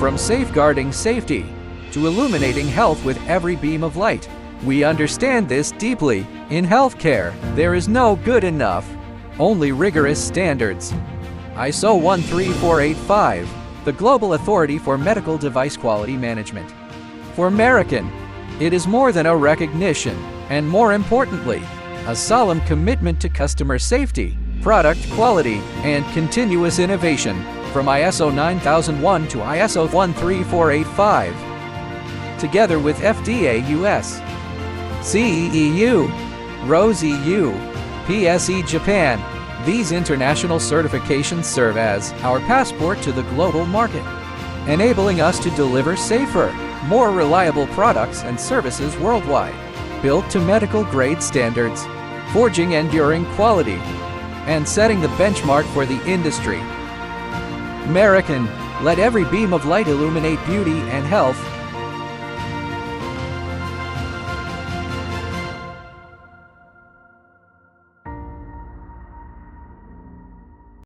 From safeguarding safety to illuminating health with every beam of light, we understand this deeply. In healthcare, there is no good enough, only rigorous standards. ISO 13485, the global authority for medical device quality management. For Merican, it is more than a recognition, and more importantly, a solemn commitment to customer safety, product quality, and continuous innovation. From ISO 9001 to ISO 13485, together with FDA US, CEEU, RoHS EU, PSE Japan, these international certifications serve as our passport to the global market, enabling us to deliver safer, more reliable products and services worldwide, built to medical-grade standards, forging enduring quality, and setting the benchmark for the industry. Merican, let every beam of light illuminate beauty and health